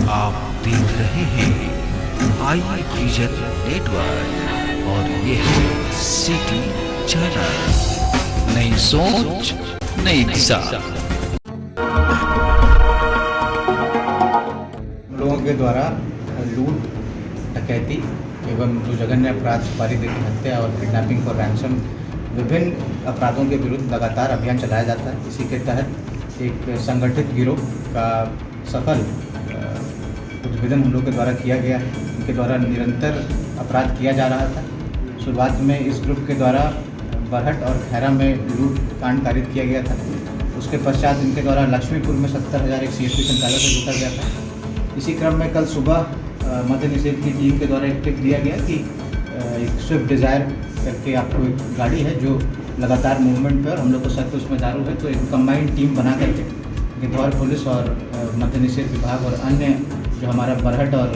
आप देख रहे हैं आई विजन नेटवर्क और ये है सिटी चैनल। नई सोच नई दिशा। लोगों के द्वारा लूट, डकैती एवं जो जघन्य अपराध, सुपारी देकर हत्या और किडनैपिंग और रैंसम विभिन्न अपराधों के विरुद्ध लगातार अभियान चलाया जाता है। इसी के तहत एक संगठित गिरोह का सफल उद्भेदन हम लोग के द्वारा किया गया है। उनके द्वारा निरंतर अपराध किया जा रहा था। शुरुआत में इस ग्रुप के द्वारा बरहट और खैरा में लूट कांड कारित किया गया था। उसके पश्चात इनके द्वारा लक्ष्मीपुर में 70,000 एक CSP संचालक से लूटा गया था। इसी क्रम में कल सुबह मद्य निषेध की टीम के द्वारा एक टिप दिया गया कि एक स्विफ्ट डिज़ायर करके आपको एक गाड़ी है जो लगातार मूवमेंट पर, हम लोग को शक उसमें दारू है, तो एक कंबाइंड टीम बना करके गिद्धौर पुलिस और मद्य निषेध विभाग और अन्य जो हमारा बरहट और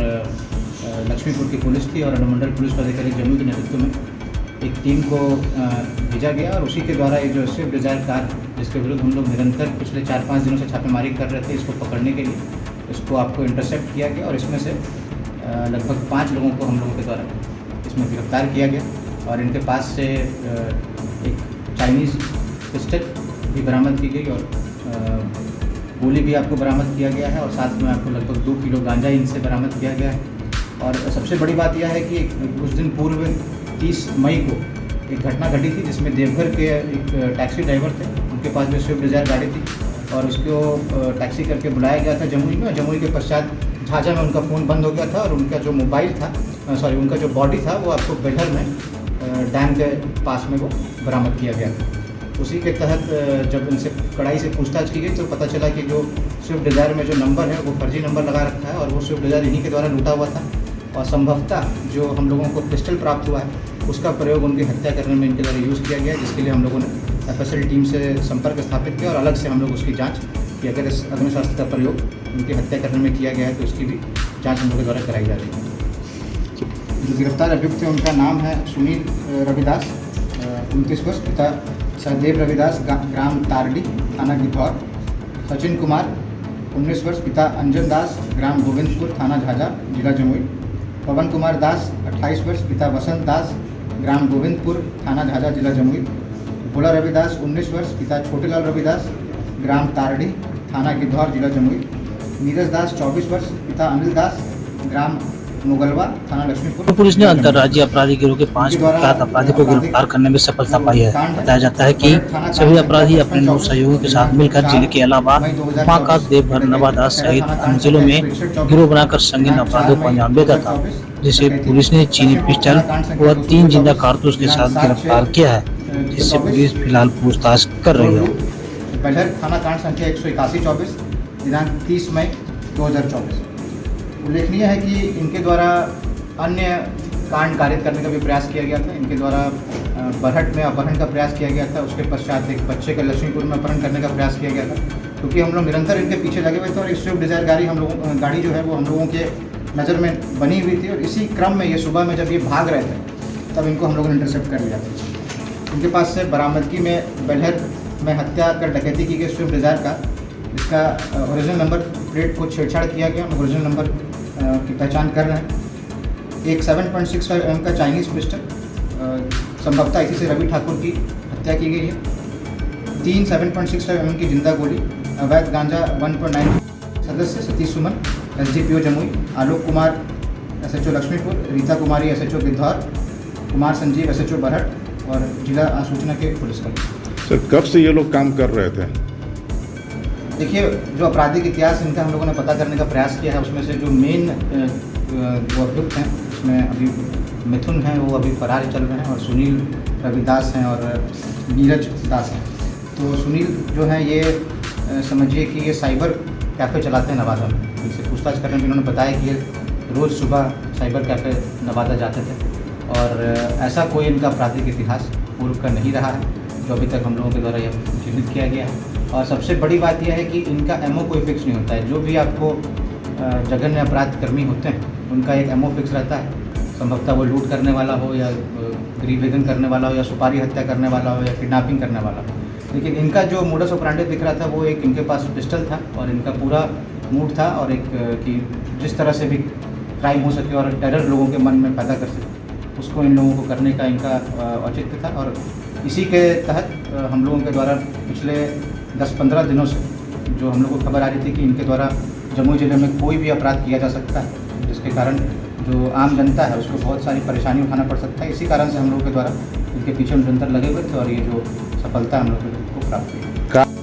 लक्ष्मीपुर की पुलिस थी और अनुमंडल पुलिस अधिकारी जम्मू के नेतृत्व में एक टीम को भेजा गया। और उसी के द्वारा ये जो स्विफ्ट डिज़ायर कार जिसके विरुद्ध हम लोग निरंतर पिछले 4-5 दिनों से छापेमारी कर रहे थे, इसको पकड़ने के लिए इसको आपको इंटरसेप्ट किया गया और इसमें से लगभग 5 लोगों को हम लोगों के द्वारा इसमें गिरफ्तार किया गया। और इनके पास से एक चाइनीज़ पिस्टल भी बरामद की गई और गोली भी आपको बरामद किया गया है और साथ में आपको लगभग 2 किलो गांजा इनसे बरामद किया गया है। और सबसे बड़ी बात यह है कि कुछ दिन पूर्व 30 मई को एक घटना घटी थी जिसमें देवघर के एक टैक्सी ड्राइवर थे, उनके पास भी स्विफ्ट डिज़ायर गाड़ी थी और उसको टैक्सी करके बुलाया गया था जमुई में। जमुई के पश्चात झाझा में उनका फ़ोन बंद हो गया था और उनका जो मोबाइल था, उनका जो बॉडी था वो आपको बेलहर में डैम के पास में वो बरामद किया गया था। उसी के तहत जब इनसे कड़ाई से पूछताछ की गई तो पता चला कि जो स्विफ्ट डिज़ायर में जो नंबर है वो फर्जी नंबर लगा रखा है और वो स्विफ्ट डिज़ायर इन्हीं के द्वारा लूटा हुआ था। और संभवतः जो हम लोगों को पिस्टल प्राप्त हुआ है उसका प्रयोग उनकी हत्या करने में इनके द्वारा यूज़ किया गया, जिसके लिए हम लोगों ने FSL टीम से संपर्क स्थापित किया और अलग से हम लोग उसकी जाँच कि अगर इस अग्निशास्त्र का प्रयोग उनकी हत्या करने में किया गया है तो उसकी भी जाँच हम लोग के द्वारा कराई जा रही है। जो गिरफ्तार अभियुक्त है उनका नाम है सुनील रविदास, 29 वर्ष, पिता सहदेव रविदास, ग्राम तारडी, थाना गिद्धौर। सचिन कुमार, 19 वर्ष, पिता अंजन दास, ग्राम गोविंदपुर, थाना झाझा, जिला जमुई। पवन कुमार दास, 28 वर्ष, पिता वसंत दास, ग्राम गोविंदपुर, थाना झाझा, जिला जमुई। भोला रविदास, 19 वर्ष, पिता छोटेलाल रविदास, ग्राम तारडी, थाना गिद्धौर, जिला जमुई। नीरज दास, 24 वर्ष, पिता अनिल दास, ग्राम मुगलवा, थाना लक्ष्मीपुर। पुलिस ने अंतर्राज्यीय अपराधी गिरोह के 5 कुख्यात अपराधी को गिरफ्तार करने में सफलता पाई है। बताया जाता है कि सभी अपराधी अपने 9 सहयोगियों के साथ मिलकर जिले के अलावा बांका, देवघर, नवादा सहित अन्य जिलों में गिरोह बनाकर संगीन अपराधों को अंजाम देता था, जिसे पुलिस ने चीनी पिस्टल व 3 जिंदा कारतूस के साथ गिरफ्तार किया है, जिससे पुलिस फिलहाल पूछताछ कर रही है। बेलहर थाना कांड संख्या 181/24 दिनांक 30 मई 2024। उल्लेखनीय है कि इनके द्वारा अन्य कांड कारित करने का भी प्रयास किया गया था। इनके द्वारा बरहट में अपहरण का प्रयास किया गया था, उसके पश्चात एक बच्चे का लक्ष्मीपुर में अपहरण करने का प्रयास किया गया था, क्योंकि हम लोग निरंतर इनके पीछे लगे हुए थे और एक स्विफ्ट डिज़ायर गाड़ी जो है वो हम लोगों के नज़र में बनी हुई थी। और इसी क्रम में ये सुबह में जब ये भाग रहे थे तब इनको हम लोगों ने इंटरसेप्ट कर लिया था। इनके पास से बरामदगी में बेलहर में हत्या कर डकैती की गई स्विफ्ट डिज़ायर का, इसका ओरिजिनल नंबर प्लेट को छेड़छाड़ किया गया। हम ओरिजिनल नंबर की पहचान कर रहे हैं। एक 7.65 mm का चाइनीज़ पिस्टल, संभवतः इसी से रवि ठाकुर की हत्या की गई है। 3 7.65 mm की जिंदा गोली, अवैध गांजा 1.9। सदस्य सतीश सुमन, SDPO Jamui, Alok Kumar SHO Laxmipur, Rita Kumari SHO Gidhaur, Kumar Sanjeev SHO Barhat और जिला सूचना के पुलिसकर्मी। सर, कब से ये लोग काम कर रहे थे? देखिए, जो आपराधिक इतिहास इनका हम लोगों ने पता करने का प्रयास किया है, उसमें से जो मेन जो अभियुक्त हैं उसमें अभी मिथुन हैं, वो अभी फरार चल रहे हैं, और सुनील रविदास हैं और नीरज दास हैं। तो सुनील जो हैं ये समझिए कि ये साइबर कैफ़े चलाते हैं नवादा में। इनसे पूछताछ करने में इन्होंने बताया कि ये रोज़ सुबह साइबर कैफ़े नवादा जाते थे और ऐसा कोई इनका आपराधिक इतिहास पूर्व का नहीं रहा है जो अभी तक हम लोगों के द्वारा यह चिन्हित किया गया है। और सबसे बड़ी बात यह है कि इनका एमओ कोई फिक्स नहीं होता है। जो भी आपको जघन्य अपराध कर्मी होते हैं उनका एक एमओ फिक्स रहता है, संभवतः वो लूट करने वाला हो या गृहभेदन करने वाला हो या सुपारी हत्या करने वाला हो या किडनैपिंग करने वाला हो। लेकिन इनका जो मोडस ऑपरेंडी दिख रहा था वो एक इनके पास पिस्टल था और इनका पूरा मूड था और एक कि जिस तरह से भी क्राइम हो सके और टेरर लोगों के मन में पैदा कर सके, उसको इन लोगों को करने का इनका औचित्य था। और इसी के तहत हम लोगों के द्वारा पिछले 10-15 दिनों से जो हम लोग को खबर आ रही थी कि इनके द्वारा जमुई ज़िले में कोई भी अपराध किया जा सकता है, जिसके कारण जो आम जनता है उसको बहुत सारी परेशानी उठाना पड़ सकता है। इसी कारण से हम लोगों के द्वारा इनके पीछे निरंतर लगे हुए थे और ये जो सफलता हम लोग को प्राप्त हुई।